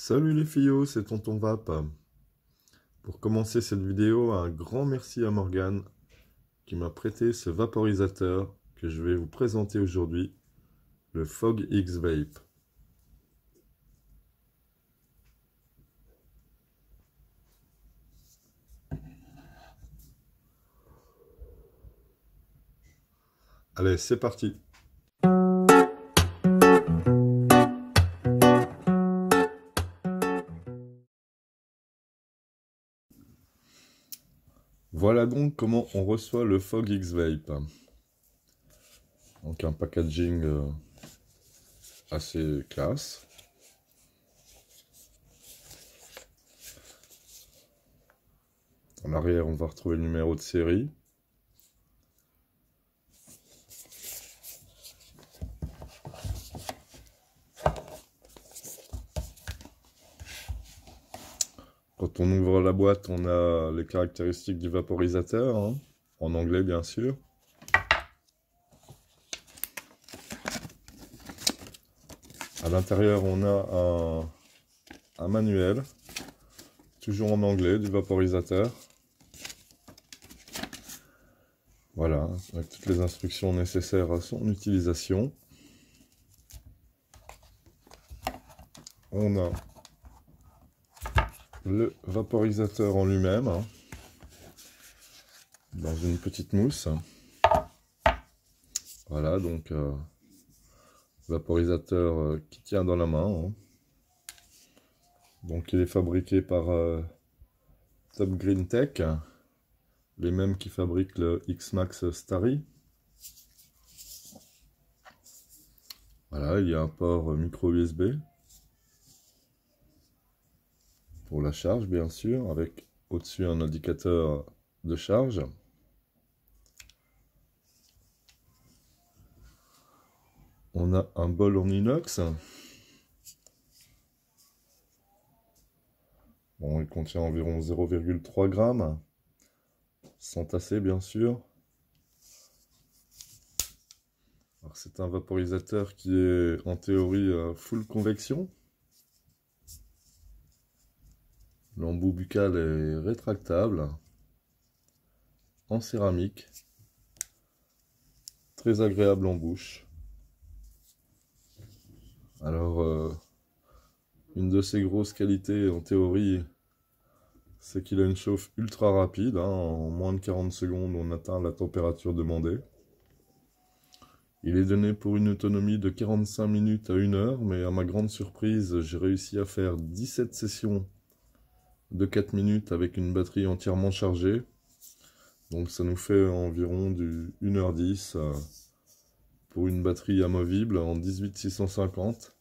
Salut les fillots, c'est Tonton Vap. Pour commencer cette vidéo, un grand merci à Morgane qui m'a prêté ce vaporisateur que je vais vous présenter aujourd'hui, le Fog X Vape. Allez, c'est parti! Voilà donc comment on reçoit le Fog X Vape. Donc un packaging assez classe. En arrière, on va retrouver le numéro de série. Quand on ouvre la boîte, on a les caractéristiques du vaporisateur, hein, en anglais bien sûr. À l'intérieur, on a un manuel, toujours en anglais, du vaporisateur. Voilà, avec toutes les instructions nécessaires à son utilisation. On a le vaporisateur en lui-même, hein, dans une petite mousse. Voilà, donc vaporisateur qui tient dans la main, hein. Donc il est fabriqué par Top Green Tech, les mêmes qui fabriquent le X-Max Starry. Voilà, il y a un port micro USB pour la charge, bien sûr, avec au-dessus un indicateur de charge. On a un bol en inox. Bon, il contient environ 0,3 grammes, sans tasser, bien sûr. Alors, c'est un vaporisateur qui est en théorie full convection. L'embout buccal est rétractable, en céramique, très agréable en bouche. Alors, une de ses grosses qualités en théorie, c'est qu'il a une chauffe ultra rapide, hein. En moins de 40 secondes, on atteint la température demandée. Il est donné pour une autonomie de 45 minutes à 1 heure, mais à ma grande surprise, j'ai réussi à faire 17 sessions de 4 minutes avec une batterie entièrement chargée. Donc ça nous fait environ du 1h10 pour une batterie amovible en 18650.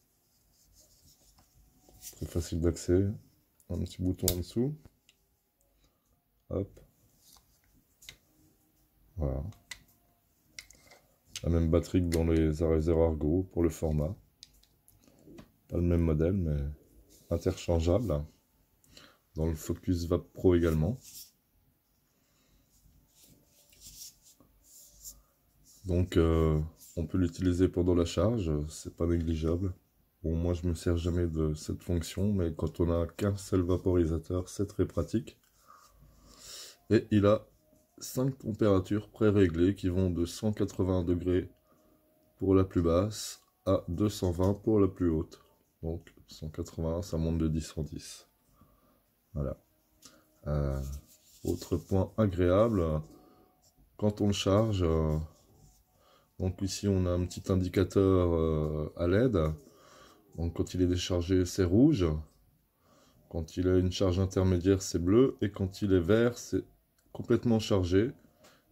Très facile d'accès. Un petit bouton en dessous. Hop. Voilà. La même batterie que dans les Razer Argo pour le format. Pas le même modèle, mais interchangeable. Dans le Focus Vape Pro également. Donc on peut l'utiliser pendant la charge, c'est pas négligeable. Bon, moi je me sers jamais de cette fonction, mais quand on a qu'un seul vaporisateur, c'est très pratique. Et il a 5 températures pré-réglées qui vont de 180 degrés pour la plus basse à 220 pour la plus haute. Donc 180, ça monte de 10 en 10. Voilà. Autre point agréable, quand on le charge, donc ici on a un petit indicateur à LED. Donc quand il est déchargé, c'est rouge. Quand il a une charge intermédiaire, c'est bleu. Et quand il est vert, c'est complètement chargé.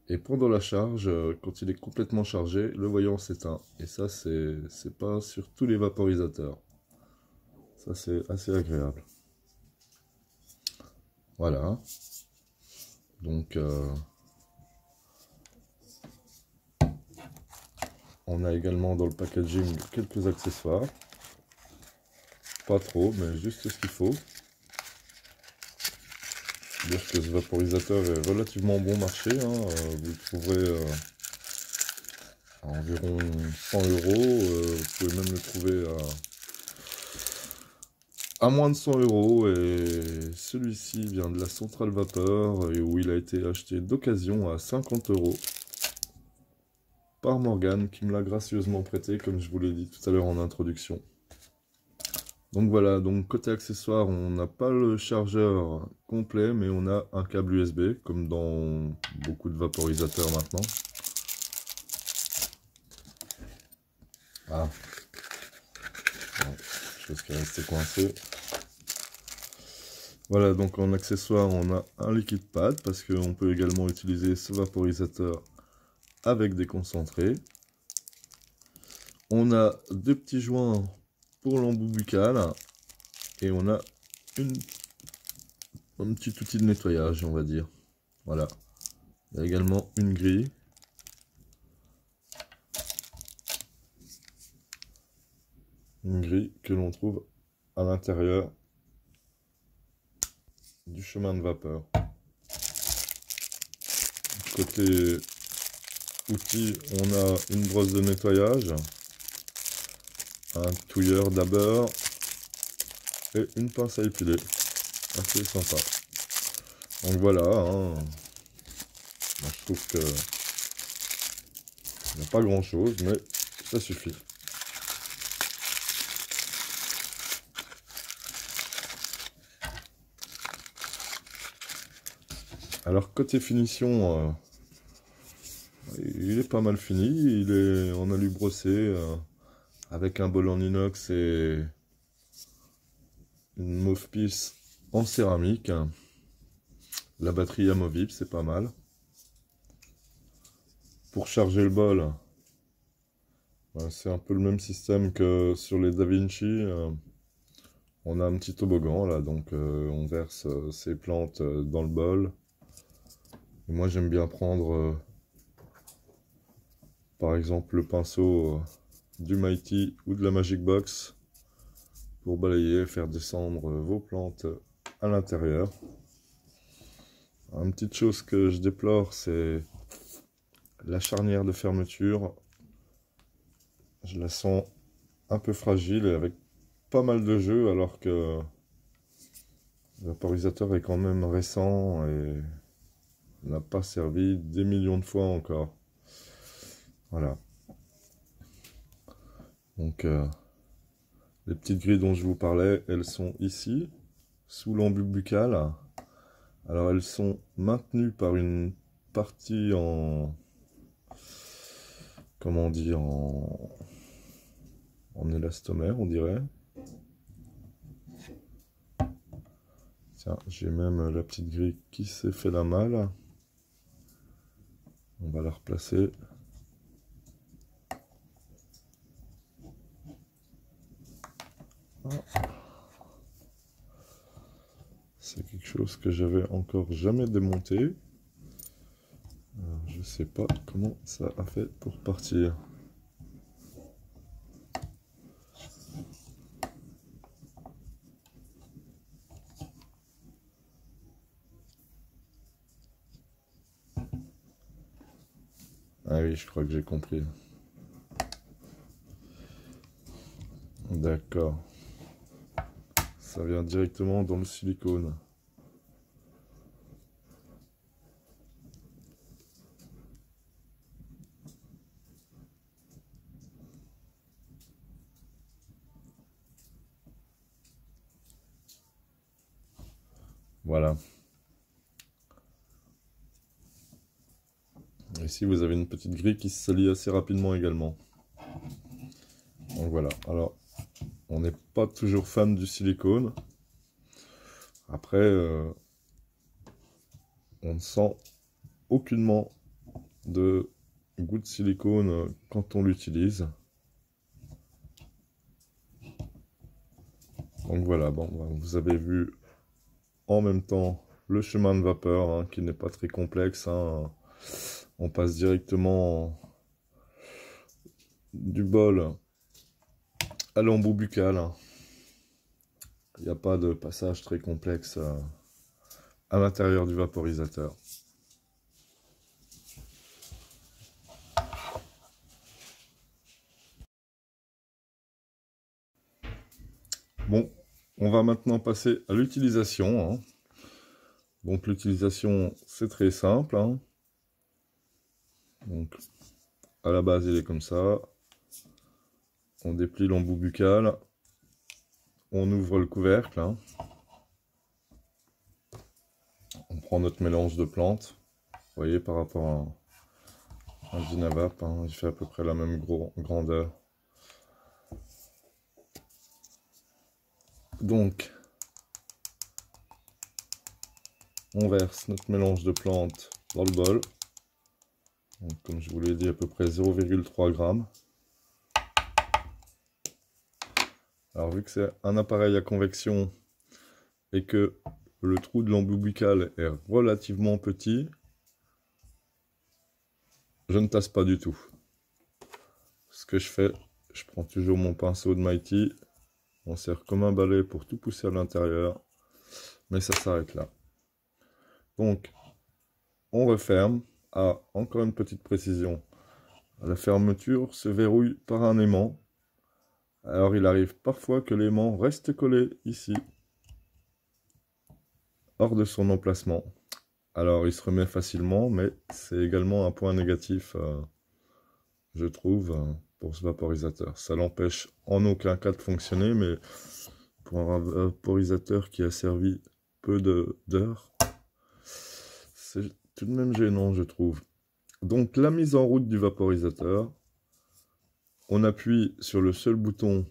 Et pendant la charge, quand il est complètement chargé, le voyant s'éteint. Et ça, c'est pas sur tous les vaporisateurs. Ça, c'est assez agréable. Voilà. Donc, on a également dans le packaging quelques accessoires. Pas trop, mais juste ce qu'il faut. Dire que ce vaporisateur est relativement bon marché, hein. Vous le trouverez à environ 100 €. Vous pouvez même le trouver à moins de 100 € et celui-ci vient de la centrale vapeur et où il a été acheté d'occasion à 50 € par Morgane qui me l'a gracieusement prêté comme je vous l'ai dit tout à l'heure en introduction. Donc voilà, donc côté accessoires, on n'a pas le chargeur complet, mais on a un câble USB, comme dans beaucoup de vaporisateurs maintenant. Ah, bon, chose qui est restée coincée. Voilà, donc en accessoire, on a un liquide pad, parce qu'on peut également utiliser ce vaporisateur avec des concentrés. On a deux petits joints pour l'embout buccal, et on a un petit outil de nettoyage, on va dire. Voilà. Il y a également une grille. Une grille que l'on trouve à l'intérieur du chemin de vapeur. Côté outils, on a une brosse de nettoyage, un touilleur d'abord et une pince à épiler. Assez sympa. Donc voilà, hein. Moi, je trouve que il n'y a pas grand chose, mais ça suffit. Alors côté finition, il est pas mal fini. Il est en alu brossé avec un bol en inox et une mauve-piece en céramique. La batterie amovible, c'est pas mal. Pour charger le bol, c'est un peu le même système que sur les DaVinci. On a un petit toboggan là, donc on verse ces plantes dans le bol. Et moi j'aime bien prendre par exemple le pinceau du Mighty ou de la Magic Box pour balayer et faire descendre vos plantes à l'intérieur. Une petite chose que je déplore, c'est la charnière de fermeture. Je la sens un peu fragile et avec pas mal de jeu, alors que le vaporisateur est quand même récent et n'a pas servi des millions de fois encore. Voilà. Donc les petites grilles dont je vous parlais, elles sont ici, sous l'embout buccal. Alors elles sont maintenues par une partie en... comment dire, en élastomère, on dirait. Tiens, j'ai même la petite grille qui s'est fait la malle. On va la replacer. C'est quelque chose que j'avais encore jamais démonté. Je sais pas comment ça a fait pour partir. Ah oui, je crois que j'ai compris. D'accord. Ça vient directement dans le silicone. Voilà. Ici, vous avez une petite grille qui se salit assez rapidement également. Donc voilà. Alors, on n'est pas toujours fan du silicone. Après, on ne sent aucunement de goût de silicone quand on l'utilise. Donc voilà, bon, vous avez vu en même temps le chemin de vapeur, hein, qui n'est pas très complexe, hein. On passe directement du bol à l'embout buccal. Il n'y a pas de passage très complexe à l'intérieur du vaporisateur. Bon, on va maintenant passer à l'utilisation, hein. Donc l'utilisation, c'est très simple, hein. Donc à la base, il est comme ça. On déplie l'embout buccal. On ouvre le couvercle, hein. On prend notre mélange de plantes. Vous voyez, par rapport à un Ginavap, hein, il fait à peu près la même grandeur. Donc, on verse notre mélange de plantes dans le bol. Donc, comme je vous l'ai dit, à peu près 0,3 g. Alors, vu que c'est un appareil à convection et que le trou de l'embout buccal est relativement petit, je ne tasse pas du tout. Ce que je fais, je prends toujours mon pinceau de Mighty. On sert comme un balai pour tout pousser à l'intérieur. Mais ça s'arrête là. Donc, on referme. Ah, encore une petite précision. La fermeture se verrouille par un aimant. Alors, il arrive parfois que l'aimant reste collé ici, hors de son emplacement. Alors, il se remet facilement, mais c'est également un point négatif, je trouve, pour ce vaporisateur. Ça l'empêche en aucun cas de fonctionner, mais pour un vaporisateur qui a servi peu d'heures, c'est tout de même gênant, je trouve. Donc, la mise en route du vaporisateur, on appuie sur le seul bouton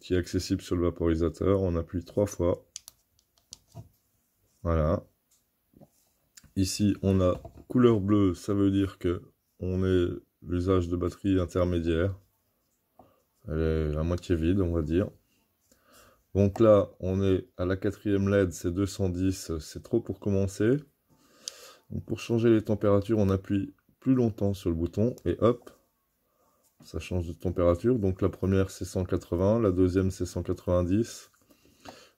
qui est accessible sur le vaporisateur, on appuie 3 fois. Voilà. Ici, on a couleur bleue, ça veut dire que on est l'usage de batterie intermédiaire. Elle est à moitié vide, on va dire. Donc là, on est à la 4e LED, c'est 210, c'est trop pour commencer. Donc pour changer les températures, on appuie plus longtemps sur le bouton et hop, ça change de température. Donc la première c'est 180, la deuxième c'est 190.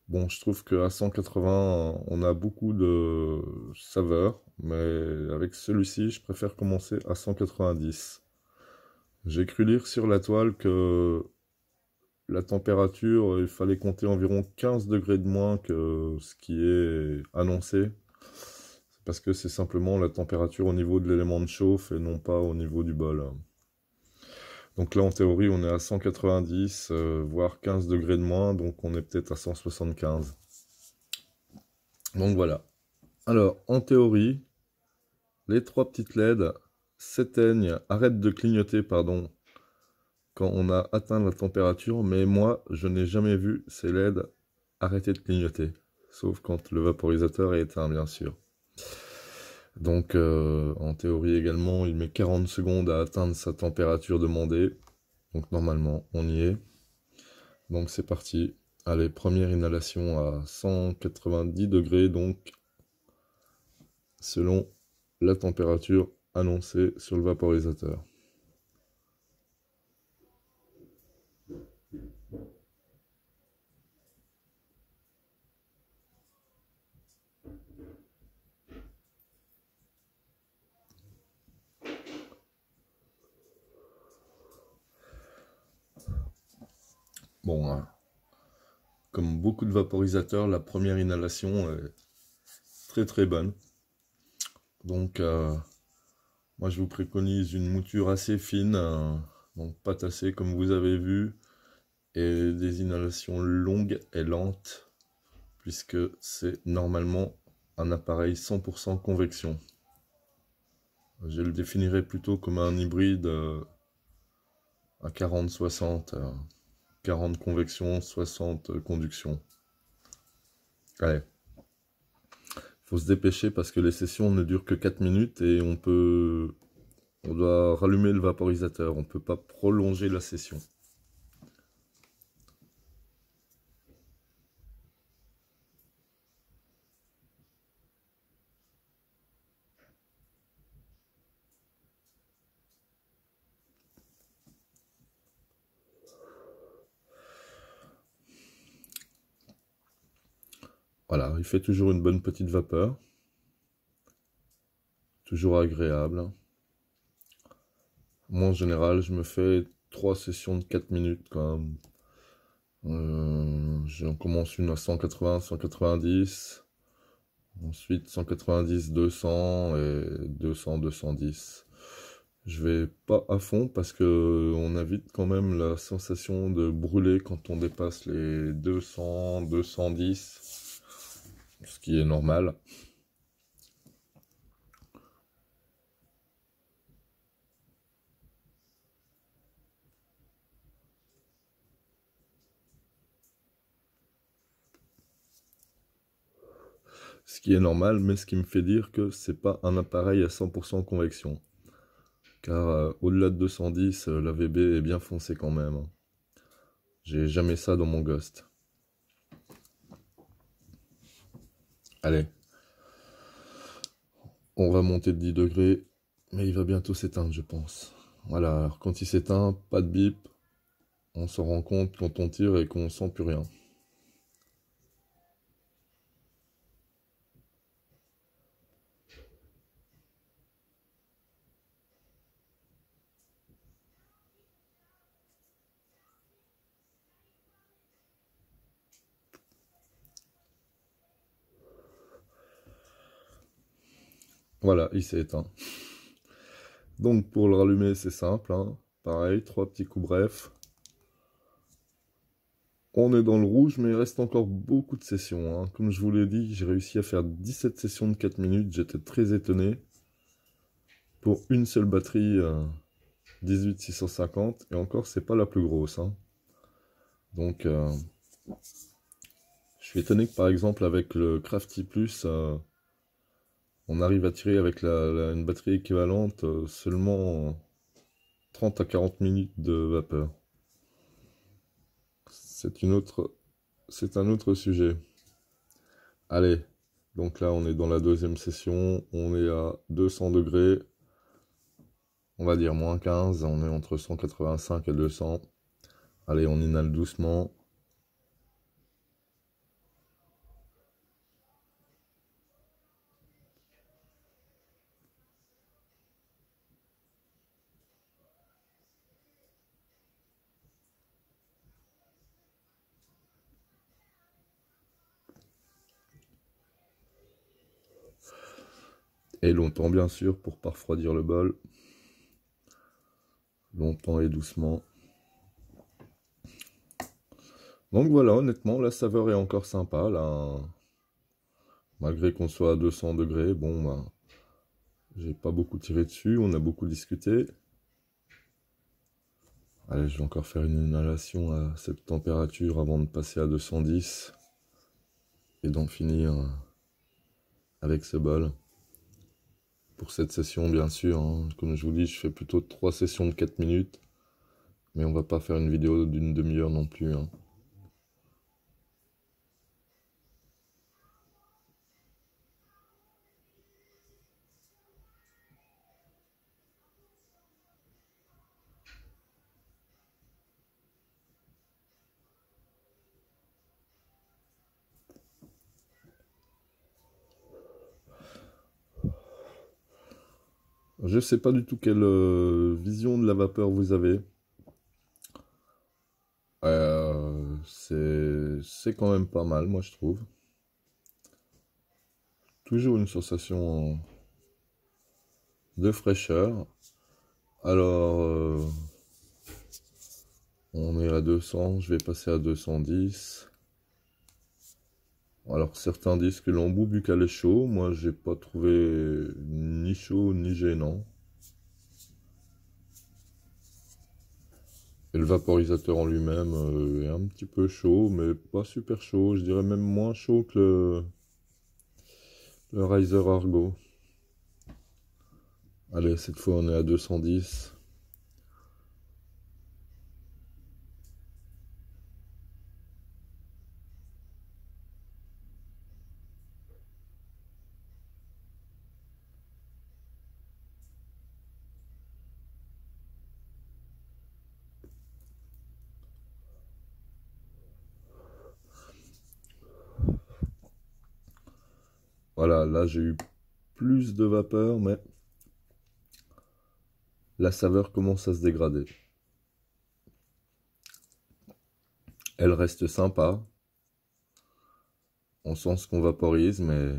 Bon, je trouve qu'à 180, on a beaucoup de saveur, mais avec celui-ci, je préfère commencer à 190. J'ai cru lire sur la toile que la température, il fallait compter environ 15 degrés de moins que ce qui est annoncé. C'est parce que c'est simplement la température au niveau de l'élément de chauffe et non pas au niveau du bol. Donc là, en théorie, on est à 190, voire 15 degrés de moins, donc on est peut-être à 175. Donc voilà. Alors, en théorie, les 3 petites LED s'éteignent, arrêtent de clignoter, pardon, quand on a atteint la température, mais moi, je n'ai jamais vu ces LED arrêter de clignoter, sauf quand le vaporisateur est éteint, bien sûr. Donc, en théorie également, il met 40 secondes à atteindre sa température demandée. Donc, normalement, on y est. Donc, c'est parti. Allez, première inhalation à 190 degrés, donc, selon la température annoncée sur le vaporisateur. Bon, hein, comme beaucoup de vaporisateurs, la première inhalation est très très bonne. Donc, moi je vous préconise une mouture assez fine, donc pas tassée comme vous avez vu, et des inhalations longues et lentes, puisque c'est normalement un appareil 100% convection. Je le définirais plutôt comme un hybride à 40-60. 40 convection, 60 conduction. Allez. Faut se dépêcher parce que les sessions ne durent que 4 minutes et on doit rallumer le vaporisateur. On ne peut pas prolonger la session. Voilà, il fait toujours une bonne petite vapeur. Toujours agréable. Moi, en général, je me fais 3 sessions de 4 minutes quand même. J'en commence une à 180, 190. Ensuite 190, 200 et 200, 210. Je vais pas à fond parce que on a vite quand même la sensation de brûler quand on dépasse les 200, 210, ce qui est normal. Ce qui est normal, mais ce qui me fait dire que c'est pas un appareil à 100% convection. Car au-delà de 210, la VB est bien foncée quand même, hein. J'ai jamais ça dans mon Ghost. Allez, on va monter de 10 degrés, mais il va bientôt s'éteindre, je pense. Voilà, alors quand il s'éteint, pas de bip, on s'en rend compte quand on tire et qu'on sent plus rien. Voilà, il s'est éteint. Donc pour le rallumer, c'est simple, hein. Pareil, 3 petits coups brefs. On est dans le rouge, mais il reste encore beaucoup de sessions, hein. Comme je vous l'ai dit, j'ai réussi à faire 17 sessions de 4 minutes. J'étais très étonné. Pour une seule batterie 18650, et encore, c'est pas la plus grosse, hein. Donc, je suis étonné que par exemple, avec le Crafty Plus, on arrive à tirer avec une batterie équivalente seulement 30 à 40 minutes de vapeur. C'est un autre sujet. Allez, donc là on est dans la deuxième session, on est à 200 degrés, on va dire moins 15, on est entre 185 et 200. Allez, on inhale doucement. Et longtemps bien sûr pour pas refroidir le bol. Longtemps et doucement. Donc voilà, honnêtement, la saveur est encore sympa, là. Malgré qu'on soit à 200 degrés, bon, bah, j'ai pas beaucoup tiré dessus, on a beaucoup discuté. Allez, je vais encore faire une inhalation à cette température avant de passer à 210 et d'en finir avec ce bol. Pour cette session, bien sûr, hein. Comme je vous dis, je fais plutôt 3 sessions de 4 minutes, mais on va pas faire une vidéo d'une demi-heure non plus, hein. Je sais pas du tout quelle vision de la vapeur vous avez. C'est quand même pas mal, moi je trouve. Toujours une sensation de fraîcheur. Alors, on est à 200, je vais passer à 210. Alors, certains disent que l'embout buccal est chaud. Moi, j'ai pas trouvé ni chaud ni gênant. Et le vaporisateur en lui-même est un petit peu chaud, mais pas super chaud. Je dirais même moins chaud que le Riser Argo. Allez, cette fois, on est à 210. Voilà, là, j'ai eu plus de vapeur, mais la saveur commence à se dégrader. Elle reste sympa. On sent ce qu'on vaporise, mais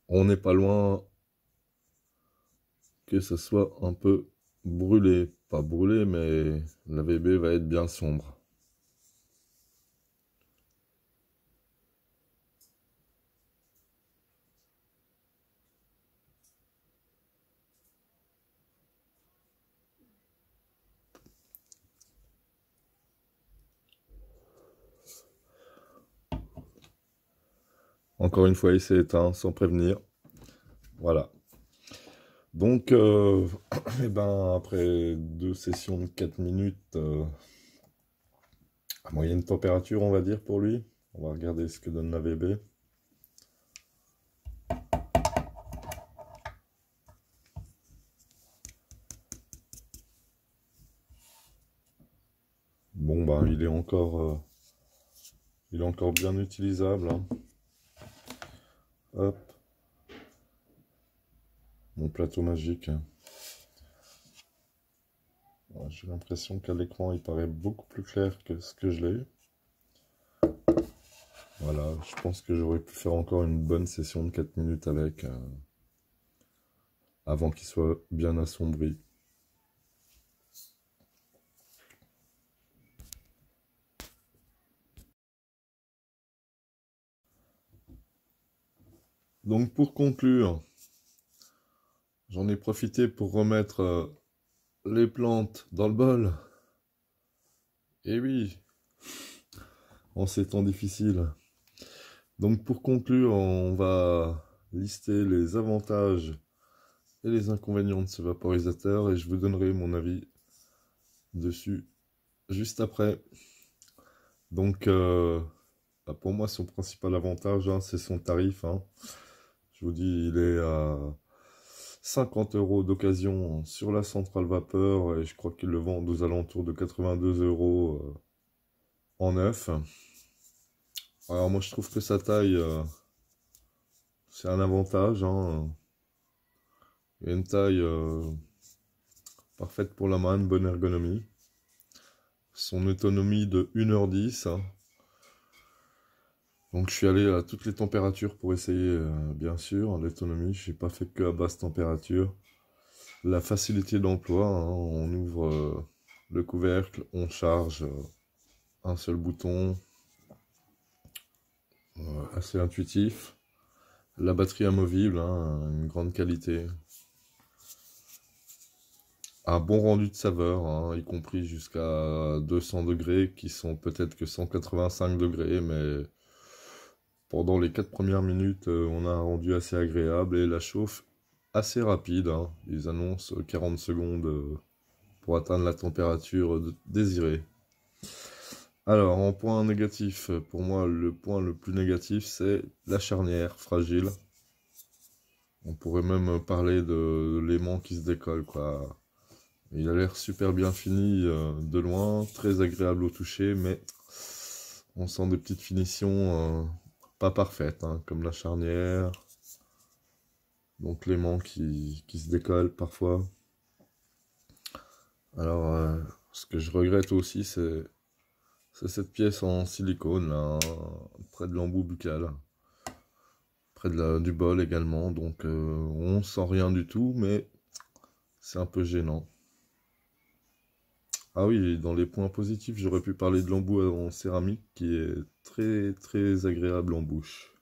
on n'est pas loin que ce soit un peu brûlé. Pas brûlé, mais la VB va être bien sombre. Encore une fois, il s'est éteint sans prévenir. Voilà. Donc, eh ben, après 2 sessions de 4 minutes, à moyenne température, on va dire, pour lui. On va regarder ce que donne la VB. Bon, ben, il est encore bien utilisable, hein. Hop. Mon plateau magique. J'ai l'impression qu'à l'écran, il paraît beaucoup plus clair que ce que je l'ai. Voilà, je pense que j'aurais pu faire encore une bonne session de 4 minutes avec, avant qu'il soit bien assombri. Donc pour conclure, j'en ai profité pour remettre les plantes dans le bol. Et oui, en ces temps difficiles. Donc pour conclure, on va lister les avantages et les inconvénients de ce vaporisateur et je vous donnerai mon avis dessus juste après. Donc pour moi, son principal avantage, hein, c'est son tarif, hein. Je vous dis, il est à 50 € d'occasion sur la centrale vapeur et je crois qu'ils le vendent aux alentours de 82 € en neuf. Alors moi je trouve que sa taille, c'est un avantage, hein. Il y a une taille parfaite pour la main, une bonne ergonomie. Son autonomie de 1h10, hein. Donc je suis allé à toutes les températures pour essayer, bien sûr, l'autonomie. Je n'ai pas fait que à basse température. La facilité d'emploi, hein, on ouvre le couvercle, on charge un seul bouton, assez intuitif. La batterie amovible, hein, une grande qualité. Un bon rendu de saveur, hein, y compris jusqu'à 200 degrés, qui sont peut-être que 185 degrés, mais pendant les 4 premières minutes, on a un rendu assez agréable et la chauffe assez rapide, hein. Ils annoncent 40 secondes pour atteindre la température désirée. Alors, en point négatif, pour moi, le point le plus négatif, c'est la charnière fragile. On pourrait même parler de l'aimant qui se décolle, quoi. Il a l'air super bien fini de loin, très agréable au toucher, mais on sent des petites finitions pas parfaites, hein, comme la charnière. Donc l'aimant qui se décolle parfois. Alors, ce que je regrette aussi, c'est cette pièce en silicone, là, près de l'embout buccal. Près du bol également, donc on sent rien du tout, mais c'est un peu gênant. Ah oui, dans les points positifs, j'aurais pu parler de l'embout en céramique qui est très très agréable en bouche.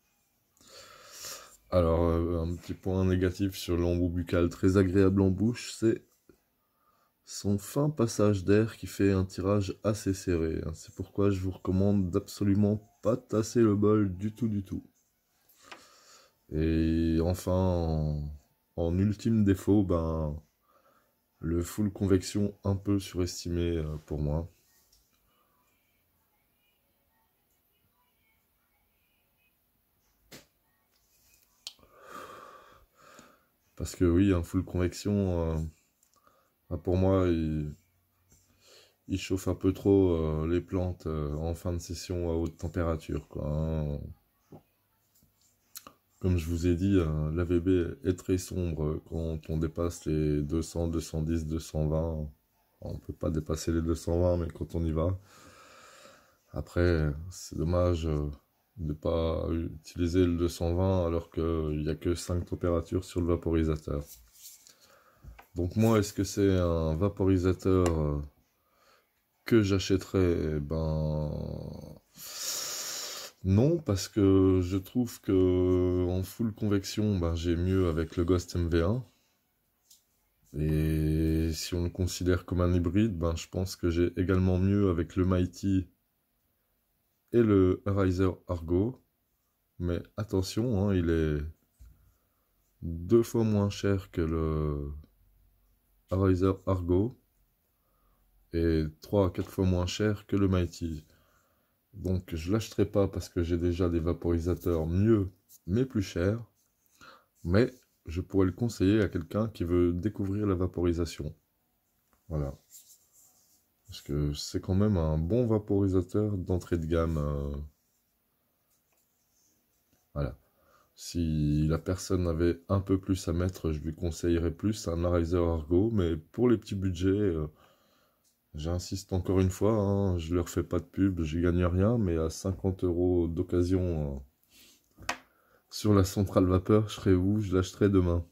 Alors, un petit point négatif sur l'embout buccal très agréable en bouche, c'est son fin passage d'air qui fait un tirage assez serré. C'est pourquoi je vous recommande d'absolument pas tasser le bol du tout du tout. Et enfin, en ultime défaut, ben, le full convection un peu surestimé pour moi. Parce que oui, un full convection, pour moi, il chauffe un peu trop les plantes en fin de session à haute température, quoi, hein. Comme je vous ai dit, l'AVB est très sombre quand on dépasse les 200, 210, 220. On ne peut pas dépasser les 220, mais quand on y va. Après, c'est dommage de ne pas utiliser le 220 alors qu'il n'y a que 5 températures sur le vaporisateur. Donc moi, est-ce que c'est un vaporisateur que j'achèterais? Ben non, parce que je trouve que en full convection, ben, j'ai mieux avec le Ghost MV1. Et si on le considère comme un hybride, ben, je pense que j'ai également mieux avec le Mighty et le Riser Argo. Mais attention, hein, il est 2 fois moins cher que le Riser Argo et 3 à 4 fois moins cher que le Mighty. Donc je l'achèterai pas parce que j'ai déjà des vaporisateurs mieux mais plus chers. Mais je pourrais le conseiller à quelqu'un qui veut découvrir la vaporisation. Voilà. Parce que c'est quand même un bon vaporisateur d'entrée de gamme. Voilà. Si la personne avait un peu plus à mettre, je lui conseillerais plus un Arizer Argo. Mais pour les petits budgets, j'insiste encore une fois, hein, je leur fais pas de pub, je gagne rien. Mais à 50 € d'occasion sur la centrale vapeur, je serais où? Je l'achèterais demain.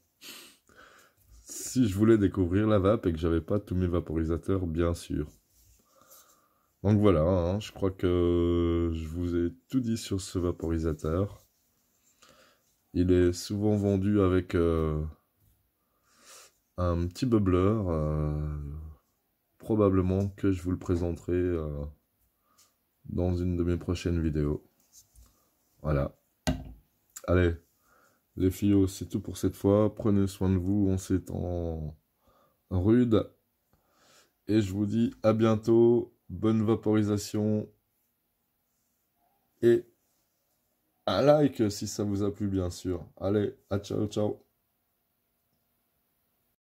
Si je voulais découvrir la vape et que j'avais pas tous mes vaporisateurs, bien sûr. Donc voilà, hein, je crois que je vous ai tout dit sur ce vaporisateur. Il est souvent vendu avec un petit bubbler. Probablement que je vous le présenterai dans une de mes prochaines vidéos. Voilà. Allez, les filles, c'est tout pour cette fois. Prenez soin de vous en ces temps rudes. Et je vous dis à bientôt. Bonne vaporisation. Et un like si ça vous a plu, bien sûr. Allez, à ciao, ciao.